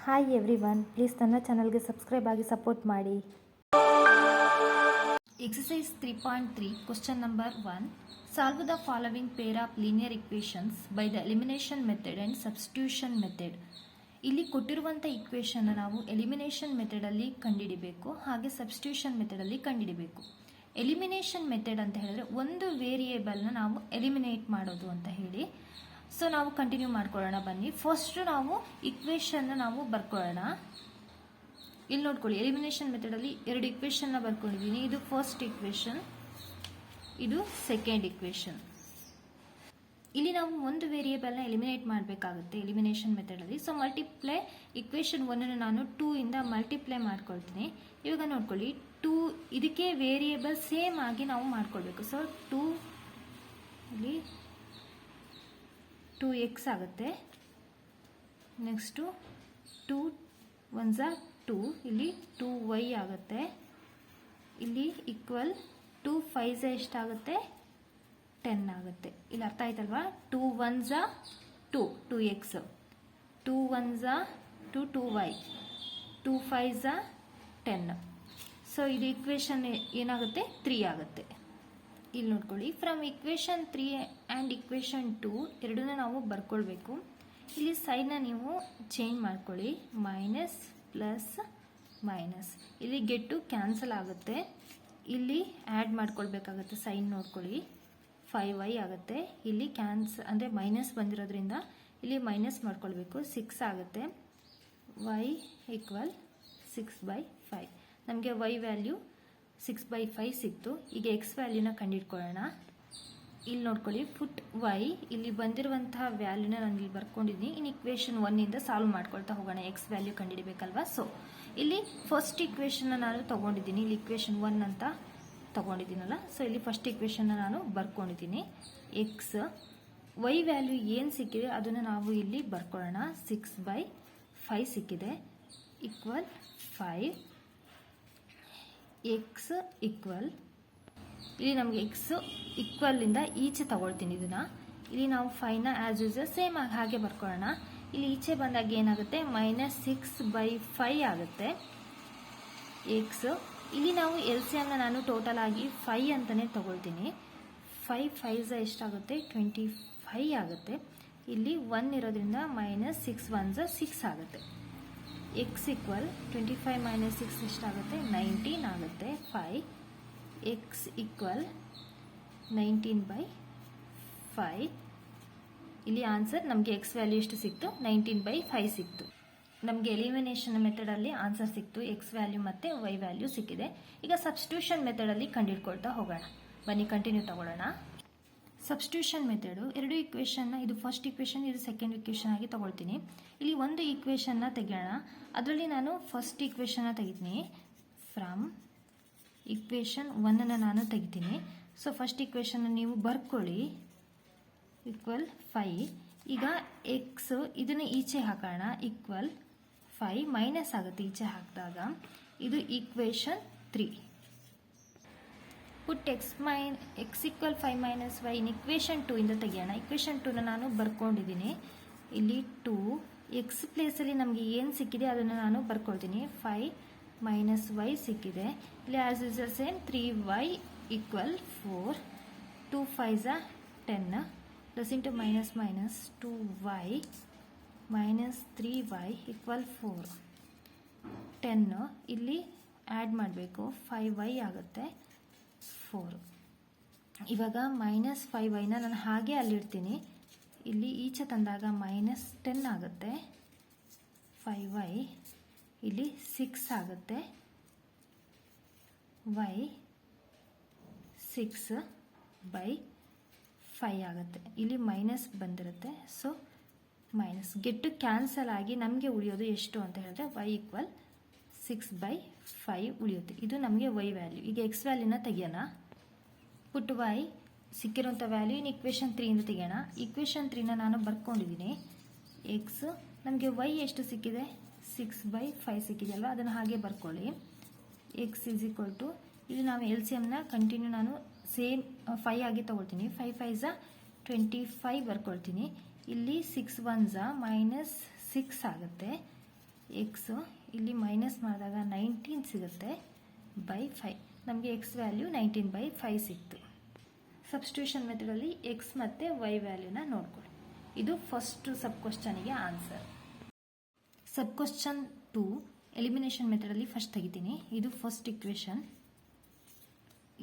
Hi everyone, please ನನ್ನ ಚಾನಲ್ಗೆ subscribe ಆಗಿ ಸಪೋರ್ಟ್ ಮಾಡಿ. Exercise 3.3 question number 1. Solve the following pair of linear equations by the elimination method and substitution method. ಇಲ್ಲಿ ಕೊಟ್ಟಿರುವಂಥ equation ನಾವು elimination ಮೆಥಡಲ್ಲಿ ಕಂಡುಹಿಡಿಬೇಕು, ಹಾಗೆ ಸಬ್ಸ್ಟಿಟ್ಯೂಷನ್ ಮೆಥಡಲ್ಲಿ ಕಂಡುಹಿಡಿಬೇಕು. ಎಲಿಮಿನೇಷನ್ ಮೆಥಡ್ ಅಂತ ಹೇಳಿದ್ರೆ ಒಂದು ವೇರಿಯೇಬಲ್ನ ನಾವು ಎಲಿಮಿನೇಟ್ ಮಾಡೋದು ಅಂತ ಹೇಳಿ. ಸೊ ನಾವು ಕಂಟಿನ್ಯೂ ಮಾಡ್ಕೊಳ್ಳೋಣ ಬನ್ನಿ. ಫಸ್ಟ್ ನಾವು ಇಕ್ವೇಷನ್ನ ನಾವು ಬರ್ಕೊಳ್ಳೋಣ. ಇಲ್ಲಿ ನೋಡ್ಕೊಳ್ಳಿ, ಎಲಿಮಿನೇಷನ್ ಮೆಥಡಲ್ಲಿ ಎರಡು ಇಕ್ವೇಷನ್ನ ಬರ್ಕೊಂಡಿದ್ದೀನಿ. ಇದು ಫಸ್ಟ್ ಇಕ್ವೇಷನ್, ಇದು ಸೆಕೆಂಡ್ ಇಕ್ವೇಷನ್. ಇಲ್ಲಿ ನಾವು ಒಂದು ವೇರಿಯೇಬಲ್ನ ಎಲಿಮಿನೇಟ್ ಮಾಡಬೇಕಾಗುತ್ತೆ ಎಲಿಮಿನೇಷನ್ ಮೆಥಡಲ್ಲಿ. ಸೊ ಮಲ್ಟಿಪ್ಲೈ ಇಕ್ವೇಷನ್ 1 ನಾನು 2 ಇಂದ ಮಲ್ಟಿಪ್ಲೈ ಮಾಡ್ಕೊಳ್ತೀನಿ. ಇವಾಗ ನೋಡ್ಕೊಳ್ಳಿ, 2 ಇದಕ್ಕೆ ವೇರಿಯೇಬಲ್ ಸೇಮ್ ಆಗಿ ನಾವು ಮಾಡ್ಕೊಳ್ಬೇಕು. ಸೊ 2 ಇಲ್ಲಿ 2x ಆಗುತ್ತೆ. ನೆಕ್ಸ್ಟು 2 1 2, ಇಲ್ಲಿ 2y ಆಗುತ್ತೆ. ಇಲ್ಲಿ ಈಕ್ವಲ್ 2 5 ಎಷ್ಟಾಗುತ್ತೆ, 10 ಆಗುತ್ತೆ. ಇಲ್ಲಿ ಅರ್ಥ ಆಯ್ತಲ್ವಾ? 2 1 2, 2x, 2 1 2, 2y, 2 5 10. ಸೊ ಇದು ಇಕ್ವೇಷನ್ ಏನಾಗುತ್ತೆ, 3 ಆಗುತ್ತೆ. ಇಲ್ಲಿ ನೋಡ್ಕೊಳ್ಳಿ, ಫ್ರಮ್ ಇಕ್ವೇಷನ್ 3 ಆ್ಯಂಡ್ ಇಕ್ವೇಷನ್ 2 ಎರಡನ್ನ ನಾವು ಬರ್ಕೊಳ್ಬೇಕು. ಇಲ್ಲಿ ಸೈಡ್ನ ನೀವು ಚೇಂಜ್ ಮಾಡ್ಕೊಳ್ಳಿ, ಮೈನಸ್ ಪ್ಲಸ್ ಮೈನಸ್. ಇಲ್ಲಿ ಗೆಟ್ಟು ಕ್ಯಾನ್ಸಲ್ ಆಗುತ್ತೆ. ಇಲ್ಲಿ ಆ್ಯಡ್ ಮಾಡ್ಕೊಳ್ಬೇಕಾಗುತ್ತೆ, ಸೈನ್ ನೋಡ್ಕೊಳ್ಳಿ, 5y ಆಗುತ್ತೆ. ಇಲ್ಲಿ ಕ್ಯಾನ್ಸಲ್ ಅಂದರೆ ಮೈನಸ್ ಬಂದಿರೋದ್ರಿಂದ ಇಲ್ಲಿ ಮೈನಸ್ ಮಾಡ್ಕೊಳ್ಬೇಕು, 6 ಆಗುತ್ತೆ. y equal 6/5. ನಮಗೆ y ವ್ಯಾಲ್ಯೂ 6/5 ಸಿಕ್ತು. ಈಗ x ವ್ಯಾಲ್ಯೂನ ಕಂಡುಹಿಡ್ಕೊಳ್ಳೋಣ. ಇಲ್ಲಿ ನೋಡ್ಕೊಳ್ಳಿ, ಫುಟ್ y ಇಲ್ಲಿ ಬಂದಿರುವಂತಹ ವ್ಯಾಲ್ಯೂನ ನಾನು ಇಲ್ಲಿ ಬರ್ಕೊಂಡಿದ್ದೀನಿ. ಇನ್ನು ಇಕ್ವೇಷನ್ 1 ಇಂದ ಸಾಲ್ವ್ ಮಾಡ್ಕೊಳ್ತಾ ಹೋಗೋಣ. x ವ್ಯಾಲ್ಯೂ ಕಂಡುಹಿಡಬೇಕಲ್ವಾ? ಸೊ ಇಲ್ಲಿ ಫಸ್ಟ್ ಇಕ್ವೇಷನ್ನ ನಾನು ತಗೊಂಡಿದ್ದೀನಿ. ಇಲ್ಲಿ ಇಕ್ವೇಷನ್ 1 ಅಂತ ತಗೊಂಡಿದ್ದೀನಲ್ಲ, ಸೊ ಇಲ್ಲಿ ಫಸ್ಟ್ ಇಕ್ವೇಷನ್ನ ನಾನು ಬರ್ಕೊಂಡಿದ್ದೀನಿ. x y ವ್ಯಾಲ್ಯೂ ಏನು ಸಿಕ್ಕಿದೆ ಅದನ್ನು ನಾವು ಇಲ್ಲಿ ಬರ್ಕೊಳ್ಳೋಣ. 6/5 ಸಿಕ್ಕಿದೆ, ಈಕ್ವಲ್ 5. x ಈಕ್ವಲ್, ಇಲ್ಲಿ ನಮಗೆ x ಈಕ್ವಲ್ ಇಂದ ಈಚೆ ತಗೊಳ್ತೀನಿ ಇದನ್ನ. ಇಲ್ಲಿ ನಾವು 5ನ ಆಸ್ ಯೂಸಲ್ ಸೇಮ್ ಆಗಿ ಹಾಗೆ ಬರ್ಕೊಳ್ಳೋಣ. ಇಲ್ಲಿ ಈಚೆ ಬಂದಾಗ ಏನಾಗುತ್ತೆ, -6/5 ಆಗುತ್ತೆ x. ಇಲ್ಲಿ ನಾವು LCMನ ನಾನು ಟೋಟಲ್ ಆಗಿ 5 ಅಂತಾನೆ ತಗೊಳ್ತೀನಿ. 5 5 ಎಷ್ಟಾಗುತ್ತೆ, 25 ಆಗುತ್ತೆ. ಇಲ್ಲಿ 1 ಇರೋದ್ರಿಂದ -6 1 6 ಆಗುತ್ತೆ. x ಈಕ್ವಲ್ 25 - 6 ಎಷ್ಟಾಗುತ್ತೆ, 19 ಆಗುತ್ತೆ. 5 x ಈಕ್ವಲ್ 19/5. ಇಲ್ಲಿ ಆನ್ಸರ್ ನಮಗೆ x ವ್ಯಾಲ್ಯೂ ಎಷ್ಟು ಸಿಕ್ತು, 19/5 ಸಿಕ್ತು. ನಮಗೆ ಎಲಿಮಿನೇಷನ್ ಮೆಥಡಲ್ಲಿ ಆನ್ಸರ್ ಸಿಕ್ತು, x ವ್ಯಾಲ್ಯೂ ಮತ್ತು y ವ್ಯಾಲ್ಯೂ ಸಿಕ್ಕಿದೆ. ಈಗ ಸಬ್ಸ್ಟಿಟ್ಯೂಷನ್ ಮೆಥಡಲ್ಲಿ ಕಂಡುಹಿಡ್ಕೊಳ್ತಾ ಹೋಗೋಣ ಬನ್ನಿ. ಕಂಟಿನ್ಯೂ ತಗೊಳ್ಳೋಣ. ಸಬ್ಸ್ಟಿಟ್ಯೂಷನ್ ಮೆಥಡು, ಎರಡು ಇಕ್ವೇಷನ್ನ, ಇದು ಫಸ್ಟ್ ಇಕ್ವೇಷನ್, ಇದು ಸೆಕೆಂಡ್ ಇಕ್ವೇಷನ್ ಆಗಿ ತಗೊಳ್ತೀನಿ. ಇಲ್ಲಿ ಒಂದು ಇಕ್ವೇಷನ್ನ ತೆಗೆಯೋಣ. ಅದರಲ್ಲಿ ನಾನು ಫಸ್ಟ್ ಇಕ್ವೇಷನ್ನ ತೆಗಿತೀನಿ. ಫ್ರಮ್ ಇಕ್ವೇಷನ್ 1 ನಾನು ತೆಗಿತೀನಿ. ಸೊ ಫಸ್ಟ್ ಇಕ್ವೇಷನ್ನ ನೀವು ಬರ್ಕೊಳ್ಳಿ, ಈಕ್ವಲ್ 5. ಈಗ x ಇದನ್ನು ಈಚೆ ಹಾಕೋಣ, ಈಕ್ವಲ್ 5 ಮೈನಸ್ ಆಗುತ್ತೆ ಈಚೆ ಹಾಕಿದಾಗ. ಇದು ಈಕ್ವೇಷನ್ 3. ಪುಟ್ x ಈಕ್ವಲ್ 5 - y ಇನ್ ಇಕ್ವೇಷನ್ 2 ಇಂದ ತೆಗೆಯೋಣ. ಇಕ್ವೇಷನ್ 2ನ ನಾನು ಬರ್ಕೊಂಡಿದ್ದೀನಿ. ಇಲ್ಲಿ 2 x ಪ್ಲೇಸಲ್ಲಿ ನಮಗೆ ಏನು ಸಿಕ್ಕಿದೆ ಅದನ್ನು ನಾನು ಬರ್ಕೊಳ್ತೀನಿ. 5 - y ಸಿಕ್ಕಿದೆ. ಇಲ್ಲಿ as usual same 3y equal 4. 2 5 10 plus into minus minus 2y minus 3y equal 4. 10 ಇಲ್ಲಿ ಆ್ಯಡ್ ಮಾಡಬೇಕು, 5y ಆಗುತ್ತೆ 4. ಇವಾಗ -5yನ ನಾನು ಹಾಗೆ ಅಲ್ಲಿಡ್ತೀನಿ. ಇಲ್ಲಿ ಈಚೆ ತಂದಾಗ -10 ಆಗುತ್ತೆ. 5y ಇಲ್ಲಿ 6 ಆಗುತ್ತೆ. y 6/5 ಆಗುತ್ತೆ. ಇಲ್ಲಿ ಮೈನಸ್ ಬಂದಿರುತ್ತೆ, ಸೊ ಮೈನಸ್ ಗೆಟ್ಟು ಕ್ಯಾನ್ಸಲ್ ಆಗಿ ನಮಗೆ ಉಳಿಯೋದು ಎಷ್ಟು ಅಂತ ಹೇಳಿದ್ರೆ y ಈಕ್ವಲ್ 6/5 ಉಳಿಯುತ್ತೆ. ಇದು ನಮಗೆ y ವ್ಯಾಲ್ಯೂ. ಈಗ x ವ್ಯಾಲ್ಯೂನ ತೆಗಿಯೋಣ. ಪುಟ್ y ಸಿಕ್ಕಿರೋಂಥ ವ್ಯಾಲ್ಯೂ ಇನ್ ಇಕ್ವೇಷನ್ 3 ಇಂದ ತೆಗಿಯೋಣ. ಇಕ್ವೇಷನ್ 3ನ ನಾನು ಬರ್ಕೊಂಡಿದ್ದೀನಿ. x ನಮಗೆ y ಎಷ್ಟು ಸಿಕ್ಕಿದೆ, 6/5 ಸಿಕ್ಕಿದೆಯಲ್ವ, ಅದನ್ನು ಹಾಗೆ ಬರ್ಕೊಳ್ಳಿ. x ಈಸ್ ಈಕ್ವಲ್ ಟು, ಇಲ್ಲಿ ನಾವು LCMನ ಕಂಟಿನ್ಯೂ ನಾನು ಸೇಮ್ 5 ಆಗಿ ತಗೊಳ್ತೀನಿ. 5 5 25 ಬರ್ಕೊಳ್ತೀನಿ. ಇಲ್ಲಿ 6 1 -6 ಆಗುತ್ತೆ. ಎಕ್ಸ್ ಇಲ್ಲಿ ಮೈನಸ್ ಮಾಡಿದಾಗ 19 ಸಿಗುತ್ತೆ ಬೈ 5. ನಮಗೆ ಎಕ್ಸ್ ವ್ಯಾಲ್ಯೂ 19/5 ಸಿಕ್ತು. ಸಬ್ಸ್ಟಿಟ್ಯೂಷನ್ ಮೆಥಡಲ್ಲಿ ಎಕ್ಸ್ ಮತ್ತು ವೈ ವ್ಯಾಲ್ಯೂನ ನೋಡ್ಕೊಳ್ಳಿ. ಇದು ಫಸ್ಟ್ ಸಬ್ ಕ್ವಶನಿಗೆ ಆನ್ಸರ್. ಸಬ್ ಕ್ವಶನ್ 2 ಎಲಿಮಿನೇಷನ್ ಮೆಥಡಲ್ಲಿ ಫಸ್ಟ್ ತೆಗಿತೀನಿ. ಇದು ಫಸ್ಟ್ ಇಕ್ವೇಷನ್,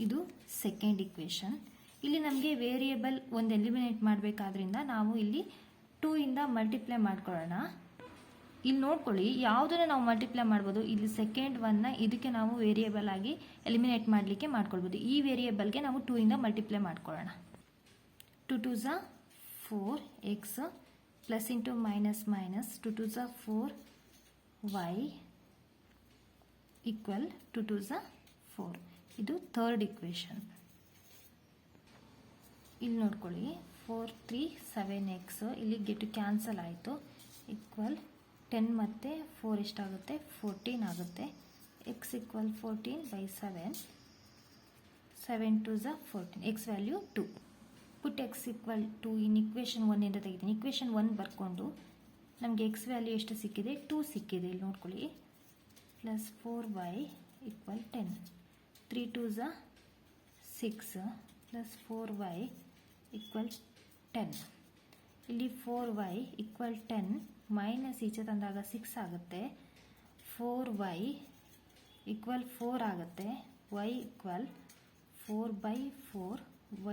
ಇದು ಸೆಕೆಂಡ್ ಇಕ್ವೇಷನ್. ಇಲ್ಲಿ ನಮಗೆ ವೇರಿಯೇಬಲ್ ಒಂದು ಎಲಿಮಿನೇಟ್ ಮಾಡಬೇಕಾದ್ರಿಂದ ನಾವು ಇಲ್ಲಿ 2 ಇಂದ ಮಲ್ಟಿಪ್ಲೈ ಮಾಡ್ಕೊಳ್ಳೋಣ. ಇಲ್ಲಿ ನೋಡ್ಕೊಳ್ಳಿ, ಯಾವುದನ್ನು ನಾವು ಮಲ್ಟಿಪ್ಲೈ ಮಾಡ್ಬೋದು. ಇಲ್ಲಿ ಸೆಕೆಂಡ್ ಒನ್ನ ಇದಕ್ಕೆ ನಾವು ವೇರಿಯೇಬಲ್ ಆಗಿ ಎಲಿಮಿನೇಟ್ ಮಾಡಲಿಕ್ಕೆ ಮಾಡ್ಕೊಳ್ಬೋದು. ಈ ವೇರಿಯೇಬಲ್ಗೆ ನಾವು 2 ಇಂದ ಮಲ್ಟಿಪ್ಲೈ ಮಾಡ್ಕೊಳ್ಳೋಣ. 2 2 ज़ा 4 x plus into minus minus 2 2 ज़ा 4 y ಈಕ್ವಲ್ 2 2 ज़ा 4. ಇದು ಥರ್ಡ್ ಇಕ್ವೇಷನ್. ಇಲ್ಲಿ ನೋಡ್ಕೊಳ್ಳಿ, 4 3 7x ಇಲ್ಲಿ ಗೆಟ್ ಕ್ಯಾನ್ಸಲ್ ಆಯಿತು. ಈಕ್ವಲ್ 10 ಮತ್ತು 4 ಎಷ್ಟಾಗುತ್ತೆ? 14 ಆಗುತ್ತೆ. x equal 14/7. 7 2 ज़ा 14. x value 2. ಪುಟ್ x ಈಕ್ವಲ್ 2 ಇನ್ ಇಕ್ವೇಷನ್ 1 ಇಂದ ತೆಗಿತೀನಿ. ಇಕ್ವೇಷನ್ 1 ಬರ್ಕೊಂಡು ನಮಗೆ x ವ್ಯಾಲ್ಯೂ ಎಷ್ಟು ಸಿಕ್ಕಿದೆ? 2 ಸಿಕ್ಕಿದೆ. ಇಲ್ಲಿ ನೋಡ್ಕೊಳ್ಳಿ, ಪ್ಲಸ್ 4y ಈಕ್ವಲ್ 10. 3 2 ज़ा 6 ಪ್ಲಸ್ 4y ಈಕ್ವಲ್ 10. ಇಲ್ಲಿ 4y ಈಕ್ವಲ್ 10 ಮೈನಸ್ ಈಚೆ ತಂದಾಗ 6 ಆಗುತ್ತೆ. 4y ಈಕ್ವಲ್ 4 ಆಗುತ್ತೆ. y equal 4/4.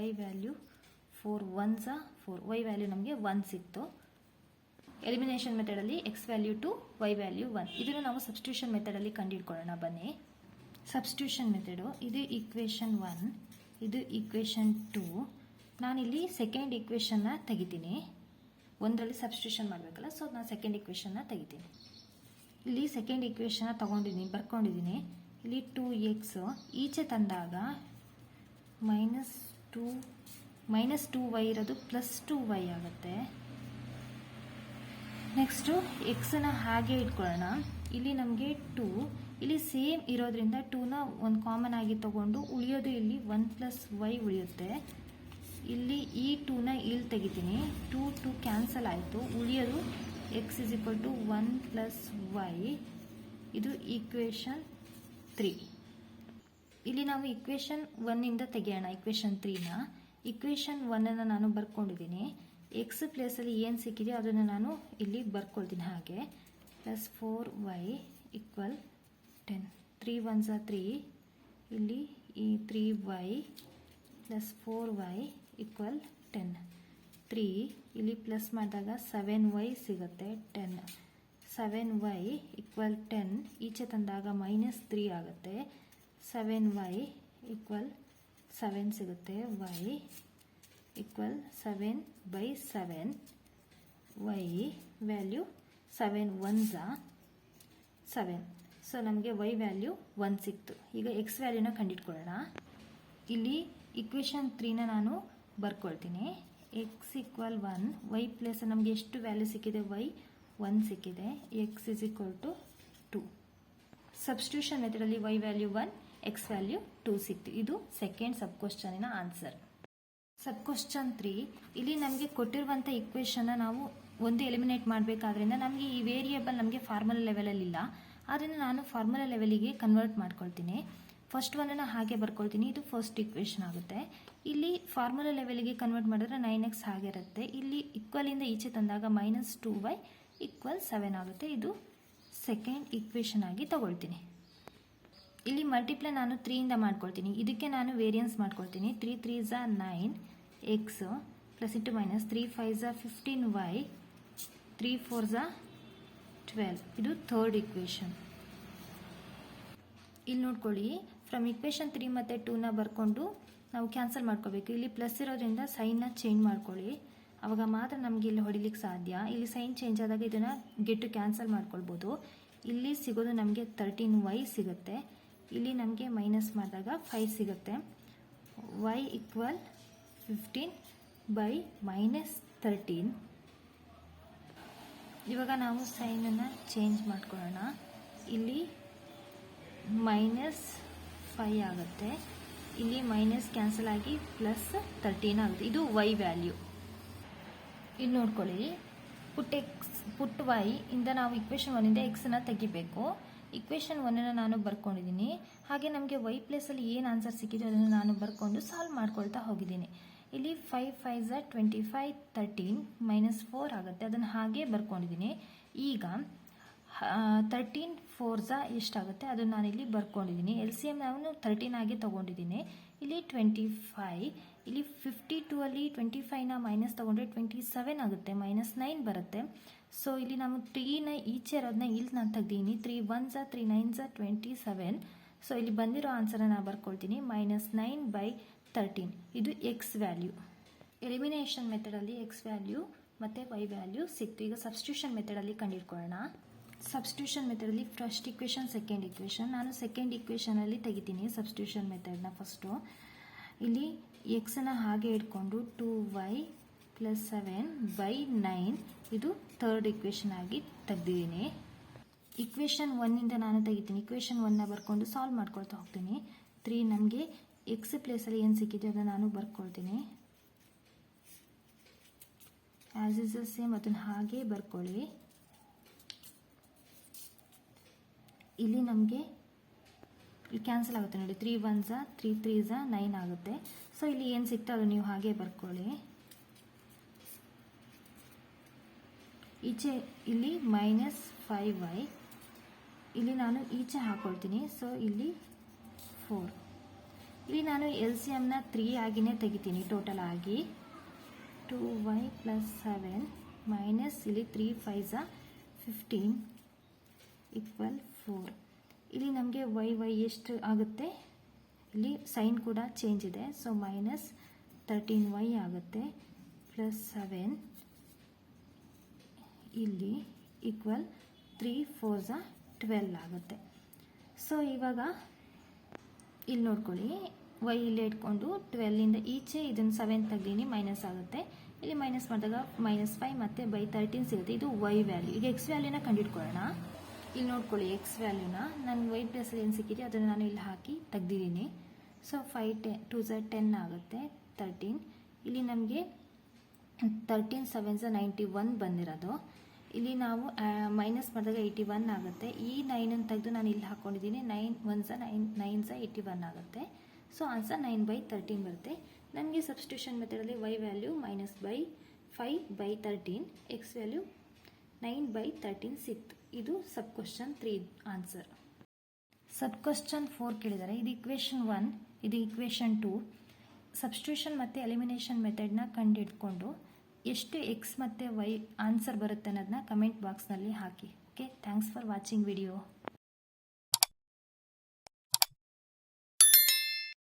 y ವ್ಯಾಲ್ಯೂ 4 1 ज़ा 4. y ವ್ಯಾಲ್ಯೂ ನಮಗೆ 1 ಸಿಕ್ತು. ಎಲಿಮಿನೇಷನ್ ಮೆಥಡಲ್ಲಿ x ವ್ಯಾಲ್ಯೂ 2, y ವ್ಯಾಲ್ಯೂ 1. ಇದನ್ನು ನಾವು ಸಬ್ಸ್ಟಿಟ್ಯೂಷನ್ ಮೆಥಡಲ್ಲಿ ಕಂಡುಹಿಡ್ಕೊಳ್ಳೋಣ ಬನ್ನಿ. ಸಬ್ಸ್ಟಿಟ್ಯೂಷನ್ ಮೆಥಡು, ಇದು ಈಕ್ವೇಷನ್ 1, ಇದು ಈಕ್ವೇಷನ್ 2. ನಾನಿಲ್ಲಿ ಸೆಕೆಂಡ್ ಈಕ್ವೇಷನ್ನ ತೆಗಿತೀನಿ. ಒಂದರಲ್ಲಿ ಸಬ್ಸ್ಟಿಟ್ಯೂಷನ್ ಮಾಡಬೇಕಲ್ಲ, ಸೊ ನಾನು ಸೆಕೆಂಡ್ ಇಕ್ವೇಷನ್ನ ತೆಗಿತೀನಿ. ಇಲ್ಲಿ ಸೆಕೆಂಡ್ ಇಕ್ವೇಷನ್ನ ತೊಗೊಂಡಿದ್ದೀನಿ, ಬರ್ಕೊಂಡಿದ್ದೀನಿ. ಇಲ್ಲಿ 2x ಈಚೆ ತಂದಾಗ ಮೈನಸ್ 2y ಇರೋದು ಪ್ಲಸ್ 2y ಆಗುತ್ತೆ. ನೆಕ್ಸ್ಟು ಎಕ್ಸನ್ನ ಹಾಗೆ ಇಟ್ಕೊಳ್ಳೋಣ. ಇಲ್ಲಿ ನಮಗೆ 2 ಇಲ್ಲಿ ಸೇಮ್ ಇರೋದ್ರಿಂದ 2ನ ಒಂದು ಕಾಮನ್ ಆಗಿ ತಗೊಂಡು ಉಳಿಯೋದು ಇಲ್ಲಿ 1 + y ಉಳಿಯುತ್ತೆ. ಇಲ್ಲಿ ಈ 2ನ ಇಲ್ಲಿ ತೆಗಿತೀನಿ. 2 2 ಕ್ಯಾನ್ಸಲ್ ಆಯಿತು. ಉಳಿಯೋದು x = 1 + y. ಇದು ಈಕ್ವೇಷನ್ 3. ಇಲ್ಲಿ ನಾವು ಈಕ್ವೇಷನ್ 1 ಇಂದ ತೆಗೆಯೋಣ ಈಕ್ವೇಷನ್ 3ನ. ಈಕ್ವೇಷನ್ 1ಅನ್ನು ನಾನು ಬರ್ಕೊಂಡಿದ್ದೀನಿ. ಎಕ್ಸ್ ಪ್ಲೇಸಲ್ಲಿ ಏನು ಸಿಕ್ಕಿದೆ ಅದನ್ನು ನಾನು ಇಲ್ಲಿ ಬರ್ಕೊಳ್ತೀನಿ ಹಾಗೆ. Plus 4y equal 10. 3 1 ज़ा 3. ಇಲ್ಲಿ ಈ 3y ಪ್ಲಸ್ 4y ಈಕ್ವಲ್ 10. 3 ಇಲ್ಲಿ ಪ್ಲಸ್ ಮಾಡಿದಾಗ 7y ಸಿಗುತ್ತೆ 10. 7y ಈಕ್ವಲ್ 10 ಈಚೆ ತಂದಾಗ -3 ಆಗುತ್ತೆ. 7y ಈಕ್ವಲ್ 7 ಸಿಗುತ್ತೆ. y equal 7/7. y ವ್ಯಾಲ್ಯೂ 7 1 ज़ा 7. ಸೊ ನಮಗೆ y ವ್ಯಾಲ್ಯೂ 1 ಸಿಕ್ತು. ಈಗ x ವ್ಯಾಲ್ಯೂನ ಕಂಡುಹಿಡ್ಕೊಳ್ಳೋಣ. ಇಲ್ಲಿ ಇಕ್ವೇಷನ್ 3ನ ನಾನು ಬರ್ಕೊಳ್ತೀನಿ. x ಈಕ್ವಲ್ 1, y ಪ್ಲಸ್ ನಮಗೆ ಎಷ್ಟು ವ್ಯಾಲ್ಯೂ ಸಿಕ್ಕಿದೆ? y 1 ಸಿಕ್ಕಿದೆ. x = 2. ಸಬ್ಸ್ಟಿಟ್ಯೂಷನ್ ಮೆಥಡಲ್ಲಿ y ವ್ಯಾಲ್ಯೂ 1, x ವ್ಯಾಲ್ಯೂ 2 ಸಿಕ್ತು. ಇದು ಸೆಕೆಂಡ್ ಸಬ್ ಕ್ವಶನಿನ ಆನ್ಸರ್. ಸಬ್ ಕ್ವಶನ್ 3, ಇಲ್ಲಿ ನಮಗೆ ಕೊಟ್ಟಿರುವಂಥ ಇಕ್ವೇಷನ್ನ ನಾವು ಒಂದು ಎಲಿಮಿನೇಟ್ ಮಾಡಬೇಕಾದ್ರಿಂದ ನಮಗೆ ಈ ವೇರಿಯೇಬಲ್ ನಮಗೆ ಫಾರ್ಮುಲಾ ಲೆವೆಲಲ್ಲಿ ಇಲ್ಲ. ಆದ್ದರಿಂದ ನಾನು ಫಾರ್ಮುಲಾ ಲೆವೆಲಿಗೆ ಕನ್ವರ್ಟ್ ಮಾಡ್ಕೊಳ್ತೀನಿ. ಫಸ್ಟ್ ಒನ್ನನ್ನು ಹಾಗೆ ಬರ್ಕೊಳ್ತೀನಿ. ಇದು ಫಸ್ಟ್ ಇಕ್ವೇಷನ್ ಆಗುತ್ತೆ. ಇಲ್ಲಿ ಫಾರ್ಮುಲಾ ಲೆವೆಲಿಗೆ ಕನ್ವರ್ಟ್ ಮಾಡಿದ್ರೆ 9x ಹಾಗೆ ಇರುತ್ತೆ. ಇಲ್ಲಿ ಈಕ್ವಲಿಂದ ಈಚೆ ತಂದಾಗ -2y ಈಕ್ವಲ್ 7 ಆಗುತ್ತೆ. ಇದು ಸೆಕೆಂಡ್ ಇಕ್ವೇಷನ್ ಆಗಿ ತಗೊಳ್ತೀನಿ. ಇಲ್ಲಿ ಮಲ್ಟಿಪ್ಲೈ ನಾನು 3 ಇಂದ ಮಾಡ್ಕೊಳ್ತೀನಿ. ಇದಕ್ಕೆ ನಾನು ವೇರಿಯನ್ಸ್ ಮಾಡ್ಕೊಳ್ತೀನಿ. 3 3 ज़ा 9x ಪ್ಲಸ್ ಇಂಟು ಮೈನಸ್ 3 5 ज़ा 15y 3 4 ज़ा 12. ಇದು ಥರ್ಡ್ ಇಕ್ವೇಷನ್. ಇಲ್ಲಿ ನೋಡ್ಕೊಳ್ಳಿ, ಫ್ರಮ್ ಇಕ್ವೇಷನ್ 3 ಮತ್ತು 2ನ ಬರ್ಕೊಂಡು ನಾವು ಕ್ಯಾನ್ಸಲ್ ಮಾಡ್ಕೋಬೇಕು. ಇಲ್ಲಿ ಪ್ಲಸ್ ಇರೋದ್ರಿಂದ ಸೈನ್ನ ಚೇಂಜ್ ಮಾಡ್ಕೊಳ್ಳಿ, ಆವಾಗ ಮಾತ್ರ ನಮಗೆ ಇಲ್ಲಿ ಹೊಡಿಲಿಕ್ಕೆ ಸಾಧ್ಯ. ಇಲ್ಲಿ ಸೈನ್ ಚೇಂಜ್ ಆದಾಗ ಇದನ್ನು ಗೆಟ್ಟು ಕ್ಯಾನ್ಸಲ್ ಮಾಡ್ಕೊಳ್ಬೋದು. ಇಲ್ಲಿ ಸಿಗೋದು ನಮಗೆ 13y ಸಿಗುತ್ತೆ. ಇಲ್ಲಿ ನಮಗೆ ಮೈನಸ್ ಮಾಡಿದಾಗ 5 ಸಿಗುತ್ತೆ. y equal 15/-13. ಇವಾಗ ನಾವು ಸೈನನ್ನು ಚೇಂಜ್ ಮಾಡ್ಕೊಳ್ಳೋಣ. ಇಲ್ಲಿ -5 ಆಗುತ್ತೆ. ಇಲ್ಲಿ ಮೈನಸ್ ಕ್ಯಾನ್ಸಲ್ ಆಗಿ ಪ್ಲಸ್ 13 ಆಗುತ್ತೆ. ಇದು y ವ್ಯಾಲ್ಯೂ. ಇಲ್ಲಿ ನೋಡ್ಕೊಳ್ಳಿ, ಪುಟ್ x ಪುಟ್ ವೈ ಇಂದ ನಾವು ಇಕ್ವೇಷನ್ 1ಇಂದ ಎಕ್ಸನ್ನು ತೆಗಿಬೇಕು. ಇಕ್ವೇಷನ್ 1ಅನ್ನು ನಾನು ಬರ್ಕೊಂಡಿದ್ದೀನಿ. ಹಾಗೆ ನಮಗೆ ವೈ ಪ್ಲೇಸಲ್ಲಿ ಏನು ಆನ್ಸರ್ ಸಿಕ್ಕಿದೆ ಅದನ್ನು ನಾನು ಬರ್ಕೊಂಡು ಸಾಲ್ವ್ ಮಾಡ್ಕೊಳ್ತಾ ಹೋಗಿದ್ದೀನಿ. ಇಲ್ಲಿ 5 5 25 13 -4 ಆಗುತ್ತೆ, ಅದನ್ನು ಹಾಗೆ ಬರ್ಕೊಂಡಿದ್ದೀನಿ. ಈಗ 13 4 ಎಷ್ಟಾಗುತ್ತೆ ಅದನ್ನು ನಾನಿಲ್ಲಿ ಬರ್ಕೊಂಡಿದ್ದೀನಿ. LCM ನಾನು 13 ಆಗಿ ತೊಗೊಂಡಿದ್ದೀನಿ. ಇಲ್ಲಿ 25, ಇಲ್ಲಿ 52 ಅಲ್ಲಿ 25ನ ಮೈನಸ್ ತೊಗೊಂಡ್ರೆ 27 ಆಗುತ್ತೆ, -9 ಬರುತ್ತೆ. ಸೊ ಇಲ್ಲಿ ನಾವು 3ನ ಈಚೆ ಇರೋದನ್ನ ಇಲ್ಲಿ ನಾನು ತೆಗ್ದೀನಿ. 3 1 3 9 27. ಸೊ ಇಲ್ಲಿ ಬಂದಿರೋ ಆನ್ಸರನ್ನು ನಾನು ಬರ್ಕೊಳ್ತೀನಿ. -9/13 ಇದು ಎಕ್ಸ್ ವ್ಯಾಲ್ಯೂ. ಎಲಿಮಿನೇಷನ್ ಮೆಥಡಲ್ಲಿ ಎಕ್ಸ್ ವ್ಯಾಲ್ಯೂ ಮತ್ತು ವೈ ವ್ಯಾಲ್ಯೂ ಸಿಕ್ತು. ಈಗ ಸಬ್ಸ್ಟಿಟ್ಯೂಷನ್ ಮೆಥಡಲ್ಲಿ ಕಂಡುಹಿಡ್ಕೊಳ್ಳೋಣ. ಸಬ್ಸ್ಟಿಟ್ಯೂಷನ್ ಮೆಥಡಲ್ಲಿ ಫಸ್ಟ್ ಇಕ್ವೇಷನ್ ಸೆಕೆಂಡ್ ಇಕ್ವೇಷನ್. ನಾನು ಸೆಕೆಂಡ್ ಇಕ್ವೇಷನಲ್ಲಿ ತೆಗಿತೀನಿ ಸಬ್ಸ್ಟಿಟ್ಯೂಷನ್ ಮೆಥಡ್ನ ಫಸ್ಟು. ಇಲ್ಲಿ ಎಕ್ಸನ್ನು ಹಾಗೆ ಇಟ್ಕೊಂಡು 2y + 7/9 ಇದು ಥರ್ಡ್ ಇಕ್ವೇಷನ್ ಆಗಿ ತೆಗ್ದಿದ್ದೀನಿ. ಇಕ್ವೇಷನ್ 1ಇಂದ ನಾನು ತೆಗಿತೀನಿ. ಇಕ್ವೇಷನ್ 1ನ ಬರ್ಕೊಂಡು ಸಾಲ್ವ್ ಮಾಡ್ಕೊಳ್ತಾ ಹೋಗ್ತೀನಿ. 3 ನಮಗೆ ಎಕ್ಸ್ ಪ್ಲೇಸಲ್ಲಿ ಏನು ಸಿಕ್ಕಿದೆ ಅದನ್ನು ನಾನು ಬರ್ಕೊಳ್ತೀನಿ. ಆ್ಯಸ್ ಇಸ್ ದ ಸೇಮ್ ಅದನ್ನು ಹಾಗೆ ಬರ್ಕೊಳ್ಳಿ. ಇಲ್ಲಿ ನಮಗೆ ಕ್ಯಾನ್ಸಲ್ ಆಗುತ್ತೆ ನೋಡಿ. 3 1 3 3 9 ಆಗುತ್ತೆ. ಸೊ ಇಲ್ಲಿ ಏನು ಸಿಗ್ತೋ ಅದು ನೀವು ಹಾಗೆ ಬರ್ಕೊಳ್ಳಿ. ಈಚೆ ಇಲ್ಲಿ -5y ಇಲ್ಲಿ ನಾನು ಈಚೆ ಹಾಕೊಳ್ತೀನಿ. ಸೊ ಇಲ್ಲಿ 4. ಇಲ್ಲಿ ನಾನು LCMನ 3 ಆಗಿನೇ ತೆಗಿತೀನಿ ಟೋಟಲ್ ಆಗಿ. 2y + 7 ಮೈನಸ್ ಇಲ್ಲಿ 3 5 15 = 4. ಇಲ್ಲಿ ನಮಗೆ y ಎಷ್ಟು ಆಗುತ್ತೆ, ಇಲ್ಲಿ ಸೈನ್ ಕೂಡ ಚೇಂಜ್ ಇದೆ. ಸೊ -13y ಆಗುತ್ತೆ +7 ಇಲ್ಲಿ = 3 4 12 ಆಗುತ್ತೆ. ಸೊ ಇವಾಗ ಇಲ್ಲಿ ನೋಡ್ಕೊಳ್ಳಿ, y ಇಲ್ಲೇ ಇಟ್ಕೊಂಡು 12ಇಂದ ಈಚೆ ಇದನ್ನು 7 ತೆಗ್ದೀನಿ, ಮೈನಸ್ ಆಗುತ್ತೆ. ಇಲ್ಲಿ ಮೈನಸ್ ಮಾಡಿದಾಗ -5 ಮತ್ತು /13 ಸಿಗುತ್ತೆ. ಇದು y ವ್ಯಾಲ್ಯೂ. ಈಗ ಎಕ್ಸ್ ವ್ಯಾಲ್ಯೂನ ಕಂಡುಹಿಡ್ಕೊಳ್ಳೋಣ. ಇಲ್ಲಿ ನೋಡ್ಕೊಳ್ಳಿ ಎಕ್ಸ್ ವ್ಯಾಲ್ಯೂನ ನಾನು ವೈ ಪ್ಲೇಸಲ್ಲಿ ಏನು ಸಿಕ್ಕಿದೆ ಅದನ್ನು ನಾನು ಇಲ್ಲಿ ಹಾಕಿ ತೆಗ್ದಿದ್ದೀನಿ. ಸೊ 5 2 10 ಆಗುತ್ತೆ 13. ಇಲ್ಲಿ ನಮಗೆ 13 7 91 ಬಂದಿರೋದು. ಇಲ್ಲಿ ನಾವು ಮೈನಸ್ ಮಾಡಿದಾಗ 81 ಆಗುತ್ತೆ. ಈ 9ಅನ್ನು ತೆಗೆದು ನಾನು ಇಲ್ಲಿ ಹಾಕ್ಕೊಂಡಿದ್ದೀನಿ. 9 1 9 81 ಆಗುತ್ತೆ. ಸೊ ಆನ್ಸರ್ 9/13 ಬರುತ್ತೆ. ನನಗೆ ಸಬ್ಸ್ಟಿಟ್ಯೂಷನ್ ಮೆಥಡಲ್ಲಿ y ವ್ಯಾಲ್ಯೂ -5/13, ಎಕ್ಸ್ ವ್ಯಾಲ್ಯೂ 9/13 ಸಿಕ್ತು. ಇದು sub question 3 answer. Sub question 4 ಕೇಳಿದ್ದಾರೆ. ಇದು ಇಕ್ವೇಷನ್ 1, ಇದು ಇಕ್ವೇಷನ್ 2. ಸಬ್ಸ್ಟಿಟ್ಯೂಷನ್ ಮತ್ತು ಎಲಿಮಿನೇಷನ್ ಮೆಥಡ್ನ ಕಂಡುಹಿಡ್ಕೊಂಡು ಎಷ್ಟು ಎಕ್ಸ್ ಮತ್ತು ವೈ ಆನ್ಸರ್ ಬರುತ್ತೆ ಅನ್ನೋದನ್ನ ಕಮೆಂಟ್ ಬಾಕ್ಸ್ನಲ್ಲಿ ಹಾಕಿ. Okay, thanks for watching video.